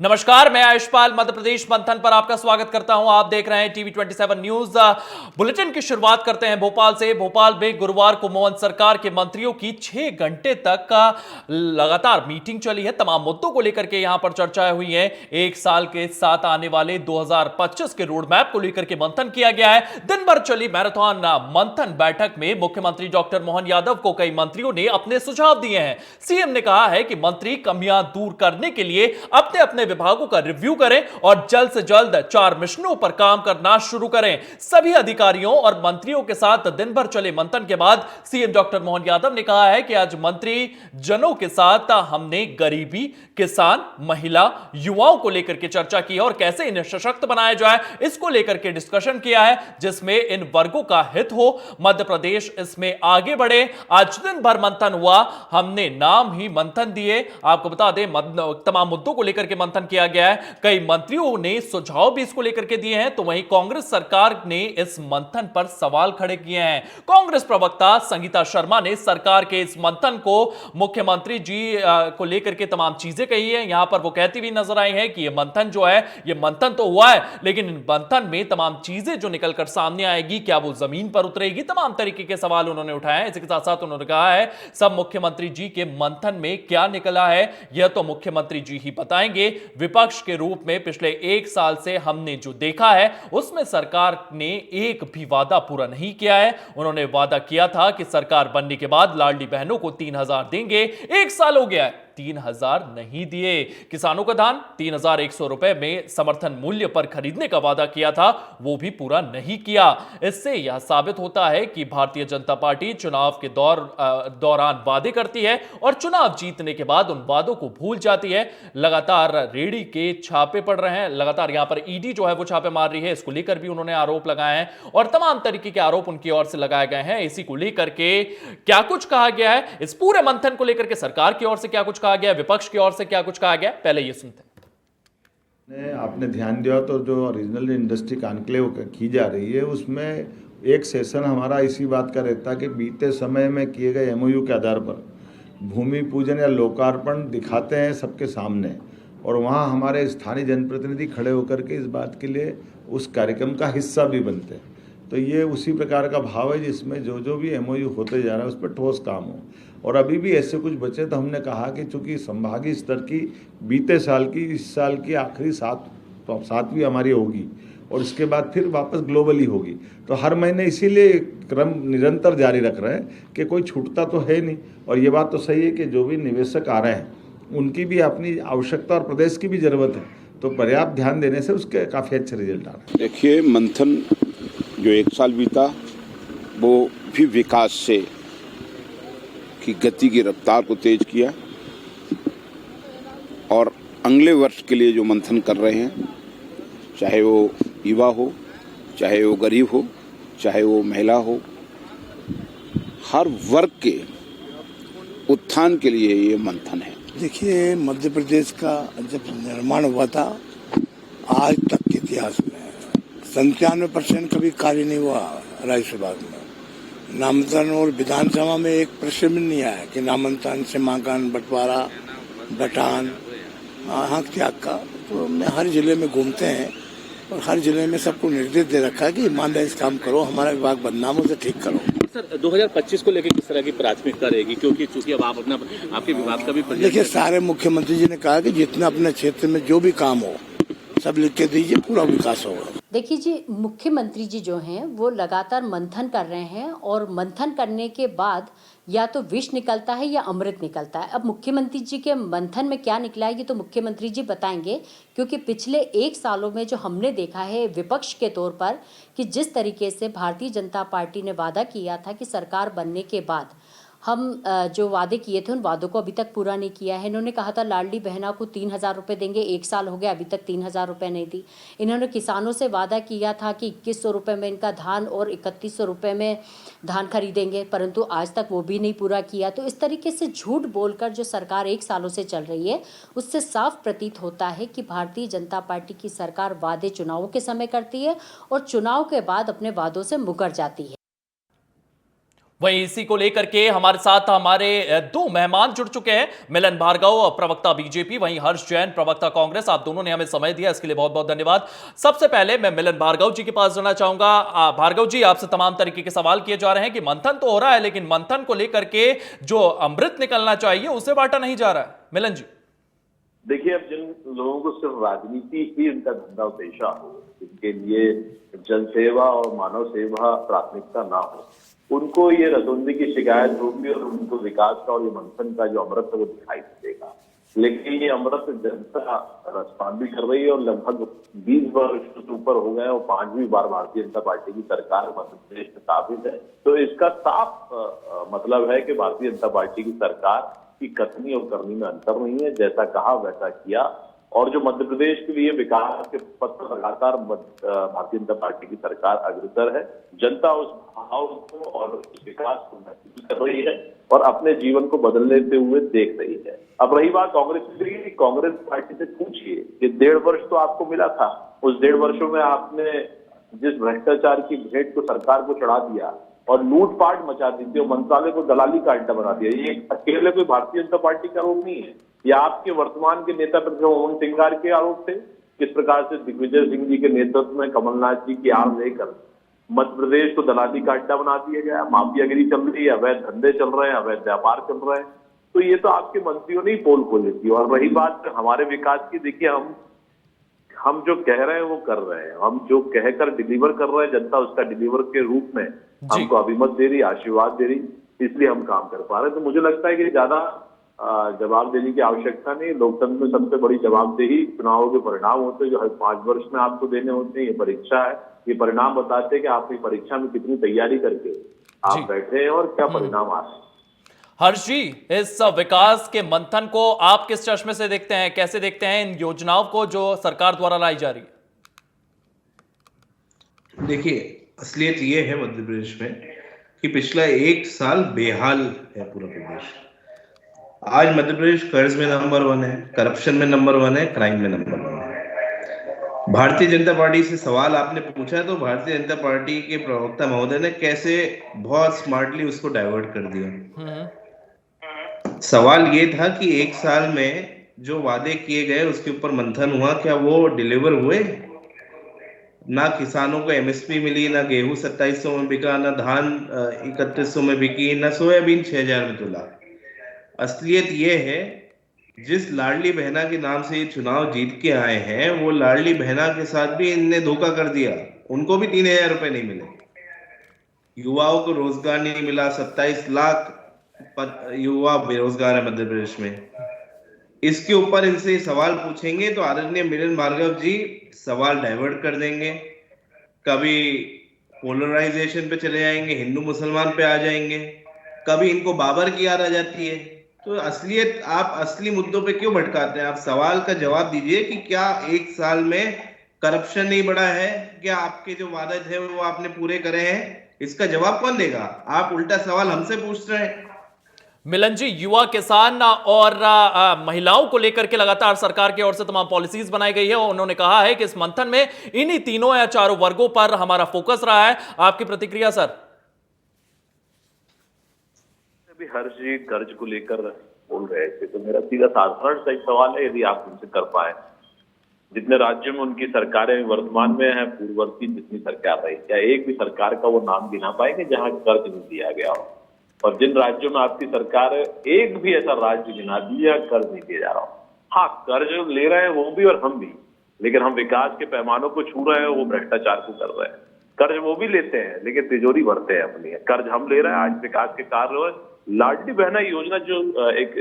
नमस्कार, मैं आयुष्पाल मध्य प्रदेश मंथन पर आपका स्वागत करता हूं। आप देख रहे हैं टीवी 27 न्यूज। बुलेटिन की शुरुआत करते हैं भोपाल से। भोपाल में गुरुवार को मोहन सरकार के मंत्रियों की 6 घंटे तक लगातार मीटिंग चली है। तमाम मुद्दों को लेकर के यहां पर चर्चाएं हुई हैं। एक साल के साथ आने वाले 2025 के रोड मैप को लेकर के मंथन किया गया है। दिन भर चली मैराथन मंथन बैठक में मुख्यमंत्री डॉक्टर मोहन यादव को कई मंत्रियों ने अपने सुझाव दिए हैं। सीएम ने कहा है कि मंत्री कमियां दूर करने के लिए अपने अपने विभागों का रिव्यू करें और जल्द से जल्द 4 मिशनों पर काम करना शुरू करें। सभी अधिकारियों और मंत्रियों के साथ दिन भर चले मंथन के बाद सीएम डॉक्टर मोहन यादव ने कहा है कि आज मंत्री जनों के साथ हमने गरीबी, किसान, महिला, युवाओं को लेकर के चर्चा की है और कैसे इन्हें सशक्त बनाया जाए इसको लेकर के डिस्कशन किया है, जिसमें इन वर्गों का हित हो। मध्य प्रदेश इसमें आगे बढ़े। आज दिन भर मंथन हुआ, हमने नाम ही मंथन दिए। आपको बता दें तमाम मुद्दों को लेकर के मंथन किया गया है। कई मंत्रियों ने सुझाव भी इसको लेकर के दिए हैं, तो वहीं कांग्रेस सरकार ने इस मंथन पर सवाल खड़े किए हैं। कांग्रेस प्रवक्ता संगीता शर्मा ने सरकार के इस मंथन को मुख्यमंत्री जी को लेकर के तमाम चीजें कही है। यहां पर वो कहती हुई नजर आई है कि ये मंथन जो है, ये मंथन तो हुआ है, लेकिन इन मंथन में तमाम चीजें जो निकलकर सामने आएगी, क्या वो जमीन पर उतरेगी? तमाम तरीके के सवाल उन्होंने उठाए हैं। इसके साथ साथ उन्होंने कहा है सब मुख्यमंत्री जी के मंथन में क्या निकला है यह तो मुख्यमंत्री जी ही बताएंगे। विपक्ष के रूप में पिछले 1 साल से हमने जो देखा है उसमें सरकार ने एक भी वादा पूरा नहीं किया है। उन्होंने वादा किया था कि सरकार बनने के बाद लाडली बहनों को 3,000 देंगे। 1 साल हो गया है, 3,000 नहीं दिए। किसानों का धान 3,100 रुपए में समर्थन मूल्य पर खरीदने का वादा किया था, वो भी पूरा नहीं किया। इससे यह साबित होता है कि भारतीय जनता पार्टी चुनाव के दौरान वादे करती है और चुनाव जीतने के बाद उन वादों को भूल जाती है। लगातार रेडी के छापे पड़ रहे हैं, लगातार यहां पर ईडी जो है वो छापे मार रही है। इसको लेकर भी उन्होंने आरोप लगाए हैं और तमाम तरीके के आरोप उनकी ओर से लगाए गए हैं। इसी को लेकर के क्या कुछ कहा गया है, इस पूरे मंथन को लेकर के सरकार की ओर से क्या कुछ कहा गया, विपक्ष की ओर से क्या कुछ कहा गया, पहले ये सुनते हैं। आपने ध्यान दिया तो जो रीजनल इंडस्ट्री कॉन्क्लेव की जा रही है उसमें एक सेशन हमारा इसी बात का रहता है कि बीते समय में किए गए एमओयू के आधार पर भूमि पूजन या लोकार्पण दिखाते हैं सबके सामने, और वहाँ हमारे स्थानीय जनप्रतिनिधि खड़े होकर के इस बात के लिए उस कार्यक्रम का हिस्सा भी बनते हैं। तो ये उसी प्रकार का भाव है जिसमें जो जो भी एमओयू होते जा रहा है उस पर ठोस काम हो। और अभी भी ऐसे कुछ बचे तो हमने कहा कि चूंकि संभागीय स्तर की बीते साल की इस साल की आखिरी सातवीं हमारी होगी और इसके बाद फिर वापस ग्लोबली होगी, तो हर महीने इसीलिए क्रम निरंतर जारी रख रहे हैं कि कोई छूटता तो है नहीं। और ये बात तो सही है कि जो भी निवेशक आ रहे हैं उनकी भी अपनी आवश्यकता और प्रदेश की भी ज़रूरत है, तो पर्याप्त ध्यान देने से उसके काफ़ी अच्छे रिजल्ट आ रहे हैं। देखिए, मंथन जो 1 साल बीता वो भी विकास से की गति की रफ्तार को तेज किया, और अगले वर्ष के लिए जो मंथन कर रहे हैं, चाहे वो युवा हो, चाहे वो गरीब हो, चाहे वो महिला हो, हर वर्ग के उत्थान के लिए ये मंथन है। देखिए, मध्य प्रदेश का जब निर्माण हुआ था आज तक के इतिहास में 97% कभी कार्य नहीं हुआ राज्यसभा में। नामांतरण और विधानसभा में एक प्रश्न भी नहीं आया कि नामांतरण, सीमांकन, बंटवारा, बटान, हक त्याग का। तो हमने हर जिले में घूमते हैं और हर जिले में सबको निर्देश दे रखा है कि ईमानदारी से काम करो, हमारा विभाग बदनाम हो तो ठीक करो। सर, 2025 को लेकर किस तरह की प्राथमिकता रहेगी, क्योंकि चूंकि अब आप आपके विभाग का भी देखिए, सारे मुख्यमंत्री जी ने कहा कि जितना अपने क्षेत्र में जो भी काम हो सब लिख के दीजिए, पूरा विकास होगा। देखिए जी, मुख्यमंत्री जी जो हैं वो लगातार मंथन कर रहे हैं और मंथन करने के बाद या तो विष निकलता है या अमृत निकलता है। अब मुख्यमंत्री जी के मंथन में क्या निकला है ये तो मुख्यमंत्री जी बताएंगे, क्योंकि पिछले 1 सालों में जो हमने देखा है विपक्ष के तौर पर कि जिस तरीके से भारतीय जनता पार्टी ने वादा किया था कि सरकार बनने के बाद हम जो वादे किए थे उन वादों को अभी तक पूरा नहीं किया है। इन्होंने कहा था लाडली बहना को 3,000 रुपये देंगे, 1 साल हो गया अभी तक 3,000 रुपये नहीं दी। इन्होंने किसानों से वादा किया था कि 2,100 रुपये में इनका धान और 3,100 रुपये में धान खरीदेंगे, परंतु आज तक वो भी नहीं पूरा किया। तो इस तरीके से झूठ बोलकर जो सरकार 1 सालों से चल रही है उससे साफ प्रतीत होता है कि भारतीय जनता पार्टी की सरकार वादे चुनावों के समय करती है और चुनाव के बाद अपने वादों से मुकर जाती है। वहीं इसी को लेकर के हमारे साथ हमारे दो मेहमान जुड़ चुके हैं, मिलन भार्गव प्रवक्ता बीजेपी, वहीं हर्ष जैन प्रवक्ता कांग्रेस। आप दोनों ने हमें समय दिया, इसके लिए बहुत बहुत धन्यवाद। सबसे पहले मैं मिलन भार्गव जी के पास जाना चाहूंगा। भार्गव जी, आपसे तमाम तरीके के सवाल किए जा रहे हैं कि मंथन तो हो रहा है, लेकिन मंथन को लेकर के जो अमृत निकलना चाहिए उसे बांटा नहीं जा रहा है। मिलन जी, देखिए, अब जिन लोगों को सिर्फ राजनीति ही उनका धंधा पेशा हो, जिनके लिए जनसेवा और मानव सेवा प्राथमिकता ना हो, उनको ये रतौंधी की शिकायत होगी और उनको विकास का और ये मंथन का जो अमृत है वो दिखाई देगा। लेकिन ये अमृत जनता रसपान भी कर रही है और लगभग 20 वर्ष से ऊपर हो गए और 5वीं बार भारतीय जनता पार्टी की सरकार मध्य प्रदेश में स्थापित है। तो इसका साफ मतलब है कि भारतीय जनता पार्टी की सरकार की कथनी और करनी में अंतर नहीं है। जैसा कहा वैसा किया, और जो मध्य प्रदेश के लिए विकास के पथ पर लगातार भारतीय जनता पार्टी की सरकार अग्रसर है। जनता उस भाव को और उस विकास को महसूस कर रही है और अपने जीवन को बदलते हुए देख रही है। अब रही बात कांग्रेस की, कांग्रेस पार्टी से पूछिए कि 1.5 वर्ष तो आपको मिला था, उस 1.5 वर्षों में आपने जिस भ्रष्टाचार की भेंट को सरकार को चढ़ा दिया और लूटपाट मचा दी थी और मंत्रालय को दलाली का अड्डा बना दिया, ये अकेले कोई भारतीय जनता पार्टी का आरोप नहीं है। या आपके वर्तमान के नेता मोहन सिंगार के आरोप थे। किस प्रकार से दिग्विजय सिंह जी के नेतृत्व में कमलनाथ जी की आड़ लेकर मध्य प्रदेश को दलाली का अड्डा बना दिया गया, माफियागिरी चल रही है, अवैध धंधे चल रहे हैं, अवैध व्यापार चल रहे हैं। तो ये तो आपके मंत्रियों ने ही पोल खोली थी। और रही बात हमारे विकास की, देखिए, हम जो कह रहे हैं वो कर रहे हैं, हम जो कहकर डिलीवर कर रहे हैं, जनता उसका डिलीवर के रूप में हमको अभिमत दे रही, आशीर्वाद दे रही, इसलिए हम काम कर पा रहे हैं। तो मुझे लगता है कि ज्यादा जवाब देने की आवश्यकता नहीं। लोकतंत्र में सबसे बड़ी जवाबदेही चुनावों के परिणाम होते हैं जो हर 5 वर्ष में आपको देने होते हैं। ये परीक्षा है, ये परिणाम बताते हैं कि आपकी परीक्षा में कितनी तैयारी करके आप बैठे हैं और क्या परिणाम आ रहे हैं। हर्ष जी, इस विकास के मंथन को आप किस चश्मे से देखते हैं, कैसे देखते हैं इन योजनाओं को जो सरकार द्वारा लाई जा रही है? देखिए, असलियत ये है मध्य प्रदेश में कि पिछला 1 साल बेहाल है पूरा प्रदेश। आज मध्य प्रदेश कर्ज में नंबर 1 है, करप्शन में नंबर 1 है, क्राइम में नंबर 1 है। भारतीय जनता पार्टी से सवाल आपने पूछा है, तो भारतीय जनता पार्टी के प्रवक्ता महोदय ने कैसे बहुत स्मार्टली उसको डाइवर्ट कर दिया। सवाल ये था कि 1 साल में जो वादे किए गए उसके ऊपर मंथन हुआ, क्या वो डिलीवर हुए? ना किसानों को एमएसपी मिली, ना गेहूं 2700 में बिका, ना धान 3100 में बिकी, ना सोयाबीन 6000 में तुला। असलियत ये है, जिस लाडली बहना के नाम से ये चुनाव जीत के आए हैं, वो लाडली बहना के साथ भी इनने धोखा कर दिया। उनको भी 3000 रुपए नहीं मिले। युवाओं को रोजगार नहीं मिला। 27 लाख युवा बेरोजगार है मध्य प्रदेश में। इसके ऊपर इनसे सवाल पूछेंगे तो आदरणीय मिलन भार्गव जी सवाल डाइवर्ट कर देंगे। कभी पोलराइजेशन पे चले जाएंगे, हिंदू मुसलमान पे आ जाएंगे, कभी इनको बाबर की याद आ जाती है। तो असलियत, आप असली मुद्दों पे क्यों भटकाते हैं? आप सवाल का जवाब दीजिए कि क्या 1 साल में करप्शन नहीं बढ़ा है? क्या आपके जो वादे थे वो आपने पूरे करे हैं? इसका जवाब कौन देगा? आप उल्टा सवाल हमसे पूछ रहे हैं। मिलन जी, युवा, किसान और महिलाओं को लेकर के लगातार सरकार की ओर से तमाम पॉलिसीज बनाई गई है। उन्होंने कहा है कि इस मंथन में इन्हीं तीनों या चारों वर्गों पर हमारा फोकस रहा है। आपकी प्रतिक्रिया सर? अभी हर्ष जी कर्ज को लेकर बोल रहे थे, तो मेरा सीधा साधारण सा सवाल है, यदि आप उनसे कर पाए, जितने राज्यों में उनकी सरकारें वर्तमान में है, पूर्ववर्ती जितनी सरकार रही, क्या एक भी सरकार का वो नाम गिना पाएंगे जहां कर्ज नहीं दिया गया हो? और जिन राज्यों में आपकी सरकार है, एक भी ऐसा राज्य गिना दिया कर्ज नहीं दिया जा रहा हो? हाँ, कर्ज ले रहे हैं वो भी और हम भी, लेकिन हम विकास के पैमानों को छू रहे हैं, वो भ्रष्टाचार को कर रहे हैं। कर्ज वो भी लेते हैं लेकिन तिजोरी भरते हैं अपनी। कर्ज हम ले रहे हैं, आज विकास के कार्य हो। लाडली बहना योजना जो एक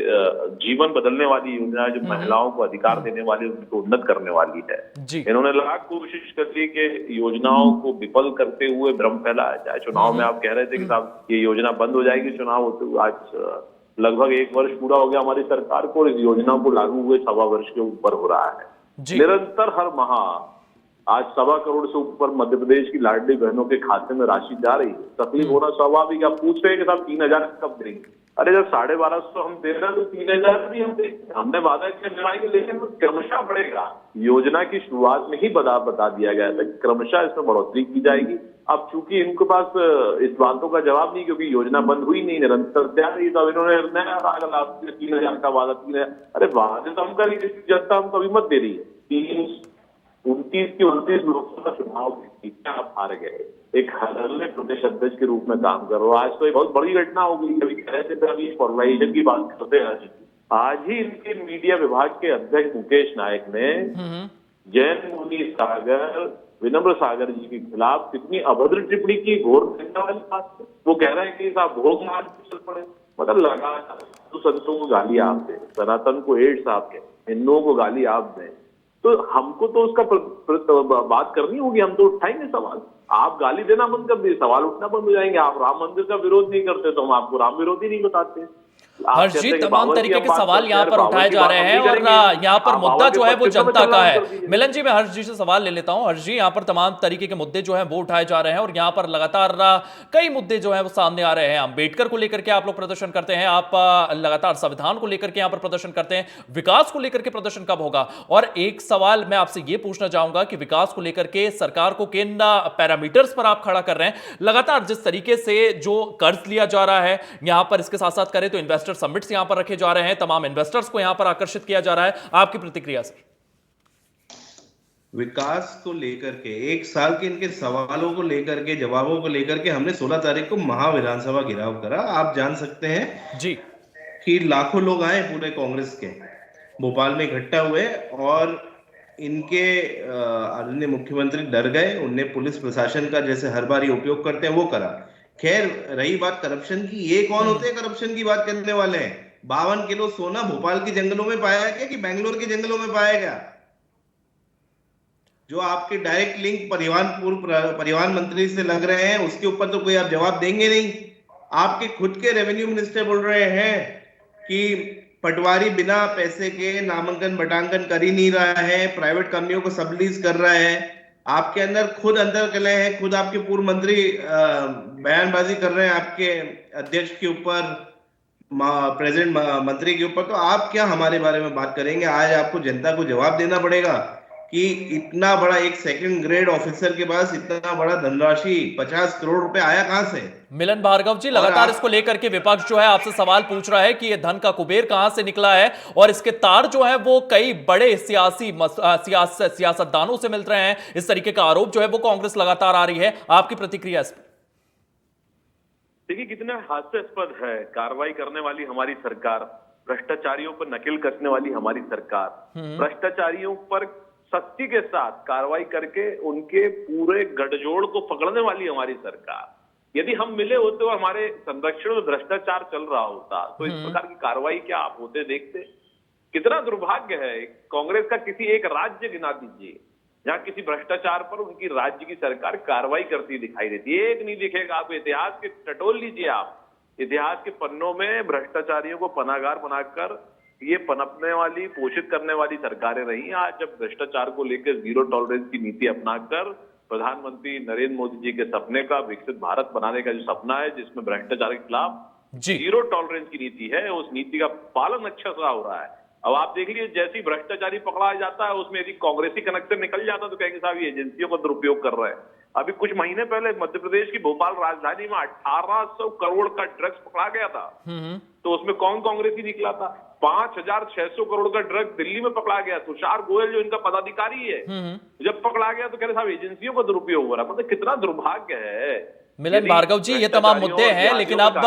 जीवन बदलने वाली योजना है, जो महिलाओं को अधिकार देने वाली, उनको उन्नत करने वाली है, इन्होंने लाख कोशिश कर ली कि योजनाओं को विफल करते हुए भ्रम फैलाया जाए। चुनाव में आप कह रहे थे कि साहब ये योजना बंद हो जाएगी चुनाव होते हुए। आज लगभग 1 वर्ष पूरा हो गया हमारी सरकार को, इस योजना को लागू हुए 1.25 वर्ष के ऊपर हो रहा है। निरंतर हर माह आज 1.25 करोड़ से ऊपर मध्य प्रदेश की लाडली बहनों के खाते में राशि जा रही है। तकलीफ होना स्वाभाविक। आप पूछ रहे हैं कि साहब 3000 कब देंगे? अरे जब 1250 हम दे रहे हैं तो 3000 भी हम देंगे। हमने वादा किया जाएगा, लेकिन वो क्रमशः बढ़ेगा। योजना की शुरुआत में ही बता दिया गया था कि क्रमशः इसमें बढ़ोतरी की जाएगी। अब चूंकि इनके पास इस बातों का जवाब नहीं, क्योंकि योजना बंद हुई नहीं, निरंतर तैयार रही, तो इन्होंने नया राग ला दिया, 3,000 का वादा, 3,000। अरे वादे तो हम कर रही, जनता हमको अभी मत दे रही है। 29 लोकसभा चुनाव की आप हार गए, एक हड़ल्ले प्रदेश अध्यक्ष के रूप में काम कर रहे हो। आज तो एक बहुत बड़ी घटना हो गई। कभी कह रहे थे अभी फॉर्मलाइजेशन की बात करते हैं, आज ही इनके मीडिया विभाग के अध्यक्ष मुकेश नायक ने जैन मुनि सागर, विनम्र सागर जी के खिलाफ कितनी अभद्र टिप्पणी की, घोर निंदा वाली बात। वो कह रहे हैं कि साहब भोग मार चल पड़े, मतलब लगातार तो संतों को गाली आप दें, सनातन को एड्स आप दें, हिंदुओं को गाली आप दें, तो हमको तो उसका बात करनी होगी, हम तो उठाएंगे सवाल। आप गाली देना बंद कर दिए, सवाल उठना बंद हो जाएंगे। आप राम मंदिर का विरोध नहीं करते तो हम आपको राम विरोधी नहीं बताते। हर्ष जी, तमाम तरीके के सवाल यहाँ पर उठाए जा रहे हैं और यहाँ पर मुद्दा जो है वो जनता का है। मिलन जी, मैं हर्ष जी से सवाल ले लेता हूँ। हर्ष जी, यहाँ पर तमाम तरीके के मुद्दे जो है वो उठाए जा रहे हैं और यहाँ पर लगातार कई मुद्दे जो है वो सामने आ रहे हैं। अम्बेडकर को लेकर के आप लोग प्रदर्शन करते हैं, आप लगातार संविधान को लेकर के यहाँ पर प्रदर्शन करते हैं, विकास को लेकर के प्रदर्शन कब होगा? और एक सवाल मैं आपसे ये पूछना चाहूंगा कि विकास को लेकर के सरकार को किन पैरामीटर्स पर आप खड़ा कर रहे हैं? लगातार जिस तरीके से जो कर्ज लिया जा रहा है यहाँ पर, इसके साथ साथ करें तो इन्वेस्टर समिट्स यहां पर रखे जा रहे हैं, तमाम इन्वेस्टर्स को यहां पर आकर्षित किया जा रहा है। आपकी प्रतिक्रिया सर? विकास को लेकर के एक साल के इनके सवालों को लेकर के, जवाबों को लेकर के हमने 16 तारीख को महाविधानसभा घेराव करा। आप जान सकते हैं जी कि लाखों लोग आए पूरे कांग्रेस के, भोपाल में इकट्ठा हुए और इनके आदरणीय मुख्यमंत्री डर गए। उनने पुलिस प्रशासन का जैसे हर बार उपयोग करते हैं वो करा। खैर, रही बात करप्शन की, ये कौन होते हैं करप्शन की बात करने वाले हैं? 52 किलो सोना भोपाल के जंगलों में पाया गया कि बेंगलोर के जंगलों में पाया गया? जो आपके डायरेक्ट लिंक परिवहन मंत्री से लग रहे हैं, उसके ऊपर तो कोई आप जवाब देंगे नहीं। आपके खुद के रेवेन्यू मिनिस्टर बोल रहे हैं कि पटवारी बिना पैसे के नामांकन बटांकन कर ही नहीं रहा है, प्राइवेट कंपनियों को सबलीज कर रहा है। आपके अंदर खुद अंदर कले हैं, खुद आपके पूर्व मंत्री बयानबाजी कर रहे हैं आपके अध्यक्ष के ऊपर, प्रेसिडेंट मंत्री के ऊपर। तो आप क्या हमारे बारे में बात करेंगे? आज आपको जनता को जवाब देना पड़ेगा कि इतना बड़ा एक सेकंड ग्रेड ऑफिसर के पास इतना बड़ा धनराशि 50 करोड़ रुपए आया कहां से? मिलन भार्गव जी, लगातार इसको लेकर के विपक्ष जो है आपसे सवाल पूछ रहा है कि ये धन का कुबेर कहां से निकला है और इसके तार जो है वो कई बड़े सियासतदानों से मिल रहे हैं। इस तरीके का आरोप जो है वो कांग्रेस लगातार आ रही है। आपकी प्रतिक्रिया इस पर? देखिए, कितना हास्यास्पद है, कार्रवाई करने वाली हमारी सरकार, भ्रष्टाचारियों पर नकेल कसने वाली हमारी सरकार, भ्रष्टाचारियों पर सख्ती के साथ कार्रवाई करके उनके पूरे गठजोड़ को पकड़ने वाली हमारी सरकार। यदि हम मिले होते और हमारे संरक्षण में भ्रष्टाचार चल रहा होता तो इस प्रकार की कार्रवाई क्या आप होते देखते? कितना दुर्भाग्य है। कांग्रेस का किसी एक राज्य गिना दीजिए जहां किसी भ्रष्टाचार पर उनकी राज्य की सरकार कार्रवाई करती दिखाई देती है। एक नहीं दिखेगा। आप इतिहास के टटोल लीजिए, आप इतिहास के पन्नों में भ्रष्टाचारियों को पनाहगार बनाकर ये पनपने वाली, पोषित करने वाली सरकारें रही। आज जब भ्रष्टाचार को लेकर जीरो टॉलरेंस की नीति अपनाकर प्रधानमंत्री नरेंद्र मोदी जी के सपने का, विकसित भारत बनाने का जो सपना है, जिसमें भ्रष्टाचार के खिलाफ जीरो टॉलरेंस की नीति है, उस नीति का पालन अच्छा सा हो रहा है। अब आप देख लीजिए, जैसे ही भ्रष्टाचारी पकड़ा जाता है उसमें यदि कांग्रेसी कनेक्शन निकल जाता तो कहेंगे साहब ये एजेंसियों का दुरुपयोग कर रहे हैं। अभी कुछ महीने पहले मध्य प्रदेश की भोपाल राजधानी में 1800 करोड़ का ड्रग्स पकड़ा गया था, तो उसमें कौन कांग्रेसी निकला था? 5600 करोड़ का ड्रग्स दिल्ली में पकड़ा गया। तुषार गोयल जो इनका पदाधिकारी है, जब पकड़ा गया तो कह रहे साहब एजेंसियों का दुरुपयोग हो रहा है। मतलब कितना दुर्भाग्य है। मिलन भार्गव जी, ये तमाम मुद्दे हैं, लेकिन अब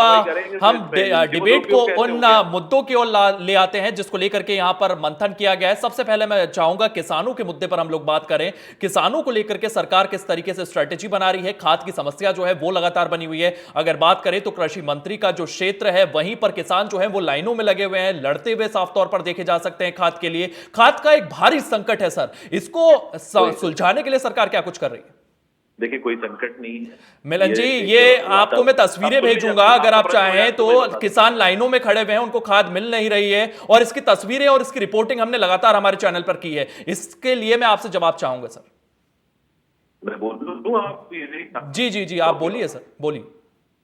हम डिबेट को उन मुद्दों की ओर ले आते हैं जिसको लेकर के यहां पर मंथन किया गया है। सबसे पहले मैं चाहूंगा किसानों के मुद्दे पर हम लोग बात करें। किसानों को लेकर के सरकार किस तरीके से स्ट्रेटेजी बना रही है? खाद की समस्या जो है वो लगातार बनी हुई है। अगर बात करें तो कृषि मंत्री का जो क्षेत्र है वहीं पर किसान जो है वो लाइनों में लगे हुए हैं, लड़ते हुए साफ तौर पर देखे जा सकते हैं खाद के लिए। खाद का एक भारी संकट है सर, इसको सुलझाने के लिए सरकार क्या कुछ कर रही है? देखिए, कोई संकट नहीं है मिलन जी, ये आपको मैं तस्वीरें भेजूंगा अगर आप चाहें तो। किसान लाइनों में खड़े हुए हैं, उनको खाद मिल नहीं रही है और इसकी तस्वीरें और इसकी रिपोर्टिंग हमने लगातार हमारे चैनल पर की है। इसके लिए मैं आपसे जवाब चाहूंगा सर। मैं बोल दूं आप? जी जी जी, आप बोलिए सर, बोलिए।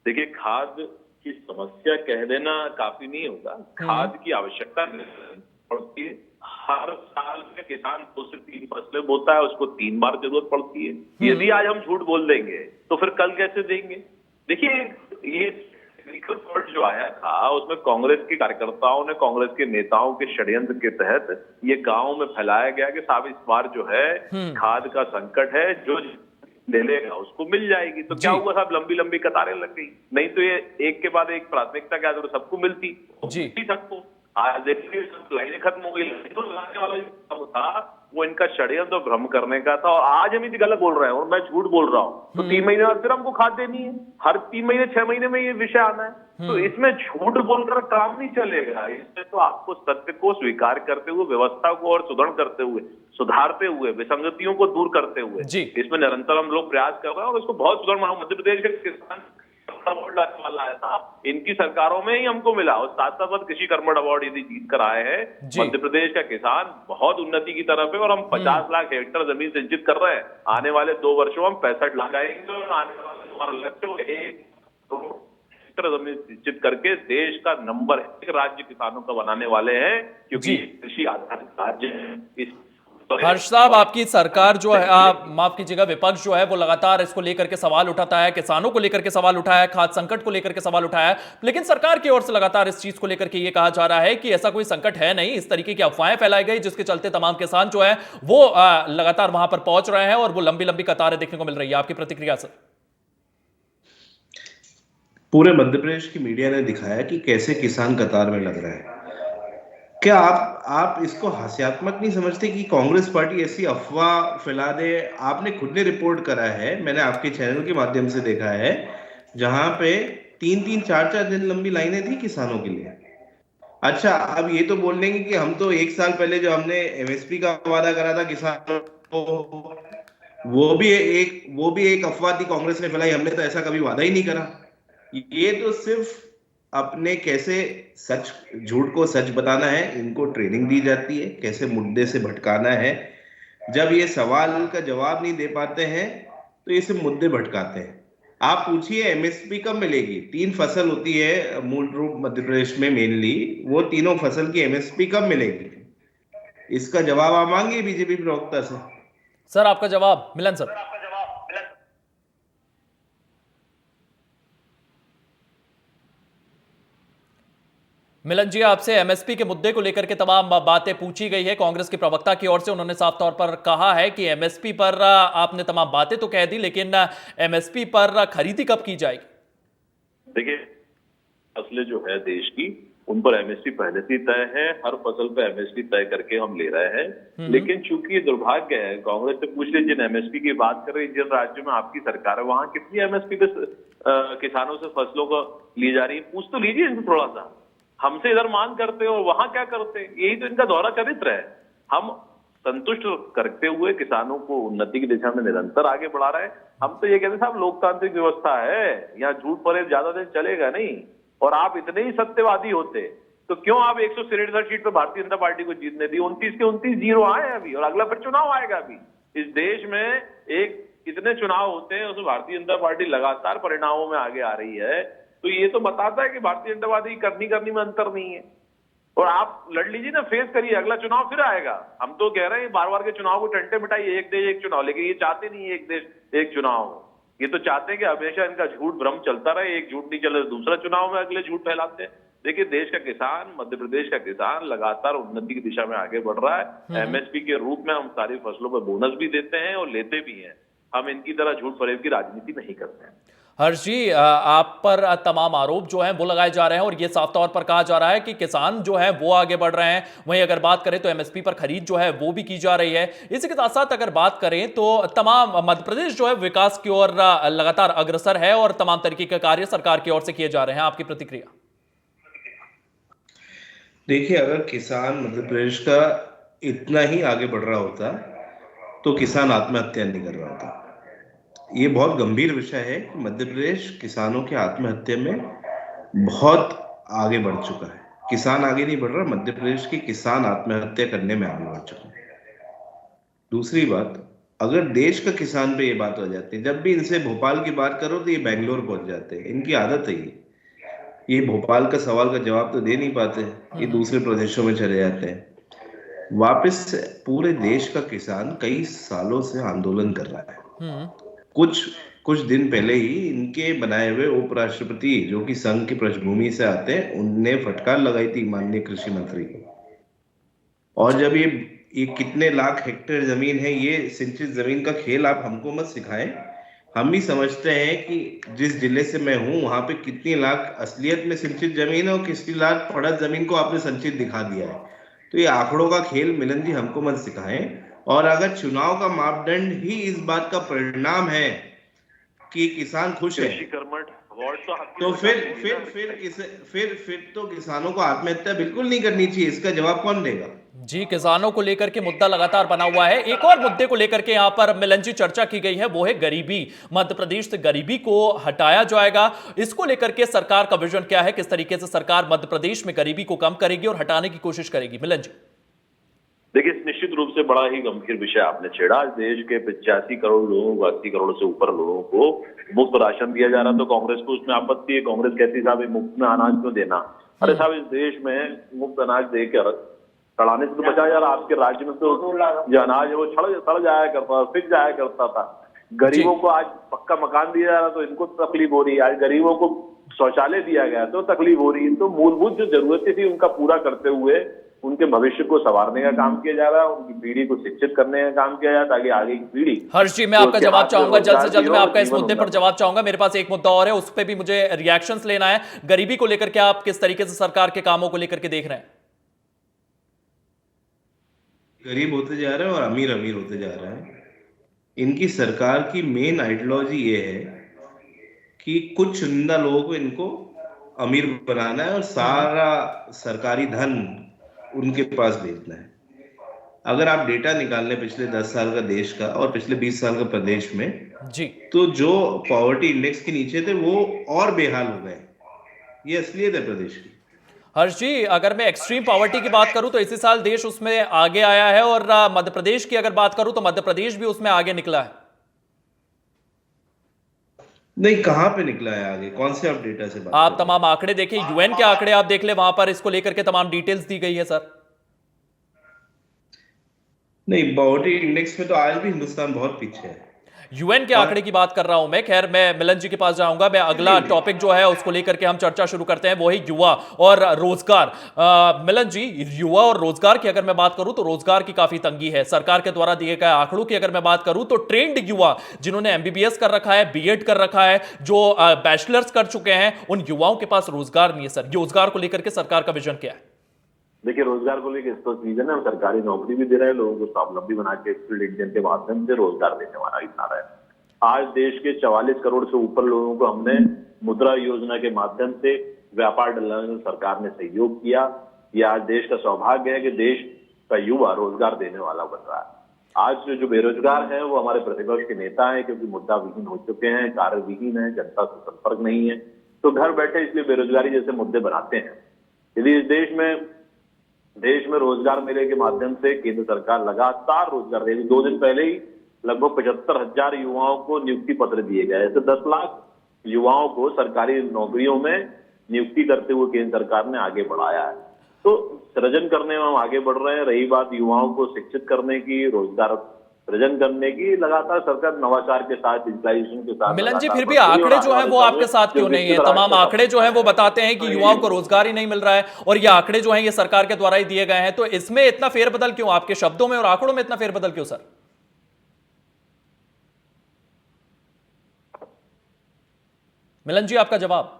देखिए, खाद की समस्या कह देना काफी नहीं होगा। खाद की आवश्यकता पड़ती है। हर साल में किसान 2 से 3 फसलें बोता है, उसको 3 बार जरूरत पड़ती है। यदि आज हम झूठ बोल देंगे तो फिर कल कैसे देंगे? देखिए, ये टेक्निकल फॉल्ट जो आया था उसमें कांग्रेस के कार्यकर्ताओं ने, कांग्रेस के नेताओं के षड्यंत्र के तहत ये गांव में फैलाया गया कि साहब इस बार जो है खाद का संकट है, जो ले लेगा उसको मिल जाएगी। तो क्या हुआ साहब, लंबी लंबी कतारें लग गई। नहीं तो ये एक के बाद एक प्राथमिकता क्या तो सबको मिलती सबको। आज देखिए लाइनें खत्म हो गई। तो लगाने वाला जो था वो इनका षड्यंत्र भ्रम करने का था, और आज हम गलत बोल रहे हैं और मैं झूठ बोल रहा हूँ तो 3 महीने बाद फिर हमको खाद देनी है। हर 3 महीने 6 महीने में ये विषय आना है। तो इसमें झूठ बोलकर काम नहीं चलेगा। इसमें तो आपको सत्य को स्वीकार करते हुए, व्यवस्था को और सुदृढ़ करते हुए, सुधारते हुए, विसंगतियों को दूर करते हुए इसमें निरंतर हम लोग प्रयास कर रहे हैं। और इसको बहुत सुदृढ़ मध्य प्रदेश के किसान अवार्ड लाने वाला है था, इनकी सरकारों में ही हमको मिला। और साथ साथ कृषि कर्मण अवार्ड यदि जीत कर आए हैं। मध्य प्रदेश का किसान बहुत उन्नति की तरफ है और हम 50 लाख हेक्टेयर जमीन सिंचित कर रहे हैं। आने वाले 2 वर्षों में हम 65 लाख आएंगे और आने वाले हमारा लक्ष्य 1 करोड़ हेक्टेयर जमीन सिंचित करके देश का नंबर 1 राज्य किसानों का बनाने वाले हैं, क्योंकि कृषि आधारित राज्य है। हर्ष साहब, आपकी सरकार जो है, माफ कीजिएगा, विपक्ष जो है वो लगातार इसको लेकर के सवाल उठाता है, किसानों को लेकर के सवाल उठाया है, खाद्य संकट को लेकर के सवाल उठाया है, लेकिन सरकार की ओर से लगातार इस चीज को लेकर के ये कहा जा रहा है कि ऐसा कोई संकट है नहीं। इस तरीके की अफवाहें फैलाई गई जिसके चलते तमाम किसान जो है वो लगातार वहां पर पहुंच रहे हैं और वो लंबी लंबी कतारें देखने को मिल रही है। आपकी प्रतिक्रिया सर? पूरे मध्य प्रदेश की मीडिया ने दिखाया कि कैसे किसान कतार में लग रहा है। क्या आप इसको हास्यात्मक नहीं समझते कि कांग्रेस पार्टी ऐसी अफवाह फैला दे? आपने खुद ने रिपोर्ट करा है, मैंने आपके चैनल के माध्यम से देखा है, जहां पे 3-3, 4-4 दिन लंबी लाइनें थी किसानों के लिए। अच्छा, अब ये तो बोल देंगे कि हम तो 1 साल पहले जो हमने एमएसपी का वादा करा था किसानों को, वो भी एक अफवाह थी, कांग्रेस ने फैलाई, हमने तो ऐसा कभी वादा ही नहीं करा। ये तो सिर्फ अपने कैसे झूठ को सच बताना है, इनको ट्रेनिंग दी जाती है, कैसे मुद्दे से भटकाना है। जब ये सवाल का जवाब नहीं दे पाते हैं तो ये सिर्फ मुद्दे भटकाते हैं। आप पूछिए एमएसपी कब मिलेगी? 3 फसल होती है मूल रूप मध्य प्रदेश में मेनली, वो तीनों फसल की एमएसपी कब मिलेगी? इसका जवाब आप मांगिए बीजेपी प्रवक्ता से। सर आपका जवाब मिलन सर। मिलन जी, आपसे एमएसपी के मुद्दे को लेकर के तमाम बातें पूछी गई है। कांग्रेस के प्रवक्ता की ओर से उन्होंने साफ तौर पर कहा है कि एमएसपी पर आपने तमाम बातें तो कह दी, लेकिन एमएसपी पर खरीदी कब की जाएगी? देखिए, फसलें जो है देश की, उन पर एमएसपी पहले से तय है। हर फसल पर एमएसपी तय करके हम ले रहे हैं। लेकिन चूंकि ये दुर्भाग्य है, कांग्रेस से पूछ लीजिए, जिन एमएसपी की बात कर रही है, जिन राज्यों में आपकी सरकार है, वहां कितनी एमएसपी पे किसानों से फसलों को ली जा रही है? पूछ तो लीजिए इनसे थोड़ा सा। हमसे इधर मांग करते हैं और वहां क्या करते हैं? यही तो इनका दोहरा चरित्र है। हम संतुष्ट करते हुए किसानों को उन्नति की दिशा में निरंतर आगे बढ़ा रहे हैं। हम तो ये कहते हैं साहब, लोकतांत्रिक व्यवस्था है, यहाँ झूठ परे ज्यादा दिन चलेगा नहीं। और आप इतने ही सत्यवादी होते तो क्यों आप 167 सीट पर भारतीय जनता पार्टी को जीतने दी? 29 के 29 जीरो आए हैं अभी, और अगला फिर चुनाव आएगा। अभी इस देश में इतने चुनाव होते हैं, उसमें भारतीय जनता पार्टी लगातार परिणामों में आगे आ रही है। तो ये तो बताता है कि भारतीय जनता पार्टी करनी में अंतर नहीं है। और आप लड़ लीजिए ना, फेस करिए, अगला चुनाव फिर आएगा। हम तो कह रहे हैं बार बार के चुनाव को टंटे मिटाइए, एक देश एक चुनाव, लेकिन ये चाहते नहीं एक देश एक चुनाव। ये तो चाहते हैं कि हमेशा इनका झूठ भ्रम चलता रहे, एक झूठ नहीं चले दूसरा चुनाव में अगले झूठ फैलाते हैं। देखिए, देश का किसान, मध्य प्रदेश का किसान लगातार उन्नति की दिशा में आगे बढ़ रहा है। एमएसपी के रूप में हम सारी फसलों पर बोनस भी देते हैं और लेते भी हैं। हम इनकी तरह झूठ फरेब की राजनीति नहीं करते हैं। हर्ष जी, आप पर तमाम आरोप जो हैं वो लगाए जा रहे हैं और ये साफ तौर पर कहा जा रहा है कि किसान जो है वो आगे बढ़ रहे हैं। वहीं अगर बात करें तो एमएसपी पर खरीद जो है वो भी की जा रही है। इसी के साथ साथ अगर बात करें तो तमाम मध्य प्रदेश जो है विकास की ओर लगातार अग्रसर है और तमाम तरीके के कार्य सरकार की ओर से किए जा रहे हैं। आपकी प्रतिक्रिया? देखिए, अगर किसान मध्य प्रदेश का इतना ही आगे बढ़ रहा होता तो किसान आत्महत्या नहीं कर रहा होता। ये बहुत गंभीर विषय है कि मध्य प्रदेश किसानों के आत्महत्या में बहुत आगे बढ़ चुका है। किसान आगे नहीं बढ़ रहा, मध्य प्रदेश के किसान आत्महत्या करने में आगे बढ़ चुके हैं। दूसरी बात, अगर देश का किसान पे ये बात हो जाती है, जब भी इनसे भोपाल की बात करो तो ये बेंगलोर पहुंच जाते हैं। इनकी आदत है ये भोपाल का सवाल का जवाब तो दे नहीं पाते, ये दूसरे प्रदेशों में चले जाते हैं। वापस पूरे देश का किसान कई सालों से आंदोलन कर रहा है। कुछ दिन पहले ही इनके बनाए हुए उपराष्ट्रपति, जो कि संघ की पृष्ठभूमि से आते हैं, उनने फटकार लगाई थी माननीय कृषि मंत्री को। और जब ये कितने लाख हेक्टेयर जमीन है, ये सिंचित जमीन का खेल आप हमको मत सिखाएं। हम भी समझते हैं कि जिस जिले से मैं हूं वहां पे कितनी लाख असलियत में सिंचित जमीन है और कितनी लाख पड़त जमीन को आपने संचित दिखा दिया है। तो ये आंकड़ों का खेल मिलन जी हमको मत सिखाएं। और अगर चुनाव का मापदंड ही इस बात का परिणाम है कि किसान खुश है, तो फिर तो किसानों को आत्महत्या बिल्कुल नहीं करनी चाहिए। इसका जवाब कौन देगा? जी, किसानों को लेकर के मुद्दा लगातार बना हुआ है। एक और मुद्दे को लेकर के यहां पर मिलन जी चर्चा की गई है, वो है गरीबी। मध्य प्रदेश से गरीबी को हटाया जाएगा, इसको लेकर के सरकार का विजन क्या है? किस तरीके से सरकार मध्य प्रदेश में गरीबी को कम करेगी और हटाने की कोशिश करेगी? मिलन जी, देखिए, निश्चित रूप से बड़ा ही गंभीर विषय आपने छेड़ा। देश के 85 करोड़ लोगों को, 80 करोड़ से ऊपर लोगों को मुफ्त राशन दिया जा रहा, तो कांग्रेस को उसमें आपत्ति है। कांग्रेस कहती साहब मुफ्त में अनाज क्यों देना? अरे साहब, इस देश में मुफ्त अनाज देकर सड़ाने से तो बचा जा रहा। आपके राज्य में तो जो अनाज है वो सड़ जाया करता, फिक जाया करता था। गरीबों को आज पक्का मकान दिया जा रहा तो इनको तकलीफ हो रही है। आज गरीबों को शौचालय दिया गया तो तकलीफ हो रही है। तो मूलभूत जो जरूरतें थी उनका पूरा करते हुए उनके भविष्य को संवारने का काम किया जा रहा है, उनकी पीढ़ी को शिक्षित करने का काम किया जाए ताकि आगे की पीढ़ी। हर्ष जी, मैं आपका जवाब चाहूंगा, जल्द से जल्द मैं आपका इस मुद्दे पर जवाब चाहूंगा। मेरे पास एक मुद्दा और है, उस पर भी मुझे रिएक्शंस लेना है। गरीबी को लेकर के आप किस तरीके से सरकार के कामों को लेकर के देख रहे हैं? गरीब होते जा रहे हैं और अमीर अमीर होते जा रहे हैं। इनकी सरकार की मेन आइडियोलॉजी ये है कि कुछ चुनिंदा लोगों को इनको अमीर बनाना है और सारा सरकारी धन उनके पास भेजना है। अगर आप डेटा निकाल लें पिछले 10 साल का देश का और पिछले 20 साल का प्रदेश में जी, तो जो पॉवर्टी इंडेक्स के नीचे थे वो और बेहाल हो गए। ये असलियत है प्रदेश की। हर्ष जी, अगर मैं एक्सट्रीम पॉवर्टी की बात करूं तो इसी साल देश उसमें आगे आया है, और मध्य प्रदेश की अगर बात करूं तो मध्य प्रदेश भी उसमें आगे निकला है। नहीं, कहां पे निकला है आगे? कौन से आप डेटा से बात आप तमाम आंकड़े देखिए, यूएन के आंकड़े आप देख ले, वहां पर इसको लेकर के तमाम डिटेल्स दी गई है सर। नहीं, पॉवर्टी इंडेक्स में तो आज भी हिंदुस्तान बहुत पीछे है। यूएन के आंकड़े की बात कर रहा हूं मैं। खैर, मैं मिलन जी के पास जाऊंगा। मैं अगला टॉपिक जो है उसको लेकर के हम चर्चा शुरू करते हैं, वो है युवा और रोजगार। मिलन जी, युवा और रोजगार की अगर मैं बात करूं तो रोजगार की काफी तंगी है। सरकार के द्वारा दिए गए आंकड़ों की अगर मैं बात करूं तो ट्रेंड युवा जिन्होंने एमबीबीएस कर रखा है, बीएड कर रखा है, जो बैचलर्स कर चुके हैं, उन युवाओं के पास रोजगार नहीं है सर। रोजगार को लेकर के सरकार का विजन क्या है? देखिए, रोजगार को लेकर स्पष्ट विजन है। हम सरकारी नौकरी भी दे रहे हैं, लोगों को स्वावलंबी बना के स्किल्ड इंडियन के माध्यम से रोजगार देने वाला इशारा है। आज देश के 44 करोड़ से ऊपर लोगों को हमने मुद्रा योजना के माध्यम से व्यापार दिलाने में सरकार ने सहयोग किया। यह आज देश का सौभाग्य है कि देश का युवा रोजगार देने वाला बन रहा है। आज जो बेरोजगार हैं वो हमारे प्रतिपक्ष के नेता हैं, क्योंकि मुद्दा विहीन हो चुके हैं, कार्य विहीन है, जनता से संपर्क नहीं है, तो घर बैठे इसलिए बेरोजगारी जैसे मुद्दे बनाते हैं। यदि इस देश में रोजगार मेले के माध्यम से केंद्र सरकार लगातार रोजगार देगी। 2 दिन पहले ही लगभग 75,000 युवाओं को नियुक्ति पत्र दिए गए। ऐसे 10 लाख युवाओं को सरकारी नौकरियों में नियुक्ति करते हुए केंद्र सरकार ने आगे बढ़ाया है। तो सृजन करने में हम आगे बढ़ रहे हैं। रही बात युवाओं को शिक्षित करने की, रोजगार सृजन करने की, लगातार सरकार नवाचार के साथ, डिजिटलाइजेशन के साथ। मिलन जी, फिर भी आंकड़े जो है वो आपके साथ क्यों नहीं है? तमाम आंकड़े जो है वो बताते हैं कि युवाओं को रोजगार ही नहीं मिल रहा है, और ये आंकड़े जो है ये सरकार के द्वारा ही दिए गए हैं। तो इसमें इतना फेरबदल क्यों? आपके शब्दों में और आंकड़ों में इतना फेरबदल क्यों सर? मिलन जी, आपका जवाब।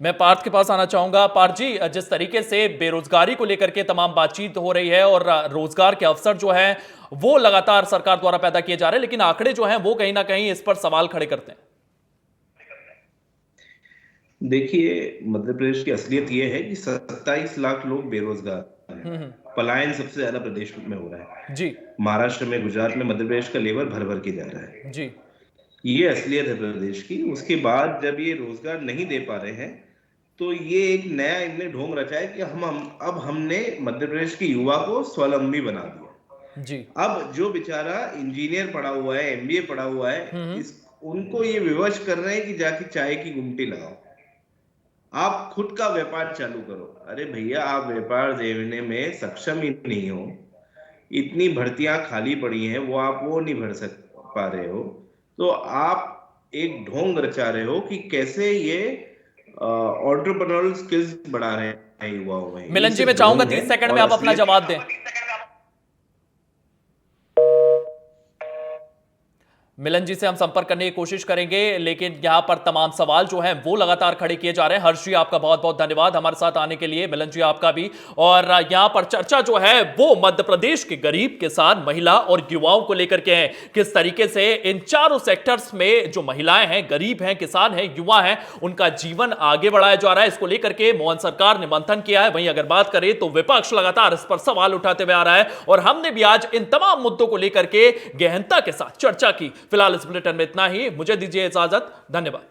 मैं पार्थ के पास आना चाहूंगा। पार्थ जी, जिस तरीके से बेरोजगारी को लेकर के तमाम बातचीत हो रही है और रोजगार के अवसर जो हैं वो लगातार सरकार द्वारा पैदा किए जा रहे हैं, लेकिन आंकड़े जो हैं वो कहीं ना कहीं इस पर सवाल खड़े करते हैं। देखिए, मध्य प्रदेश की असलियत यह है कि 27 लाख लोग बेरोजगार हैं। पलायन सबसे ज्यादा प्रदेश में हो रहा है जी। महाराष्ट्र में, गुजरात में मध्य प्रदेश का लेबर भर भर के जा रहा है जी। ये असलियत है प्रदेश की। उसके बाद जब ये रोजगार नहीं दे पा रहे हैं तो ये एक नया इनने ढोंग रचा है कि अब हमने मध्य प्रदेश के युवा को स्वावलंबी बना दिया जी। अब जो बेचारा इंजीनियर पढ़ा हुआ है, एमबीए पढ़ा हुआ है, उनको ये विवश कर रहे हैं कि जाके चाय की गुमटी लगाओ। आप खुद का व्यापार चालू करो। अरे भैया, आप व्यापार देने में सक्षम ही नहीं हो, इतनी भर्तियां खाली पड़ी हैं, वो नहीं भर पा रहे हो, तो आप एक ढोंग रचा रहे हो कि कैसे ये एंटरप्रेन्योरल स्किल्स बढ़ा रहे हैं युवाओं में। मिलन जी, मैं चाहूंगा 30 सेकंड में आप अपना जवाब दें। मिलन जी से हम संपर्क करने की कोशिश करेंगे, लेकिन यहां पर तमाम सवाल जो हैं वो लगातार खड़े किए जा रहे हैं। हर्ष जी, आपका बहुत बहुत धन्यवाद हमारे साथ आने के लिए, मिलन जी आपका भी। और यहां पर चर्चा जो है वो मध्य प्रदेश के गरीब, किसान, महिला और युवाओं को लेकर के है। किस तरीके से इन चारों सेक्टर्स में जो महिलाएं हैं, गरीब हैं, किसान हैं, युवा हैं, उनका जीवन आगे बढ़ाया जा रहा है, इसको लेकर के मोहन सरकार ने मंथन किया है। वहीं अगर बात करें तो विपक्ष लगातार इस पर सवाल उठाते हुए आ रहा है, और हमने भी आज इन तमाम मुद्दों को लेकर के गहनता के साथ चर्चा की। फिलहाल इस बुलेटिन में इतना ही, मुझे दीजिए इजाजत, धन्यवाद।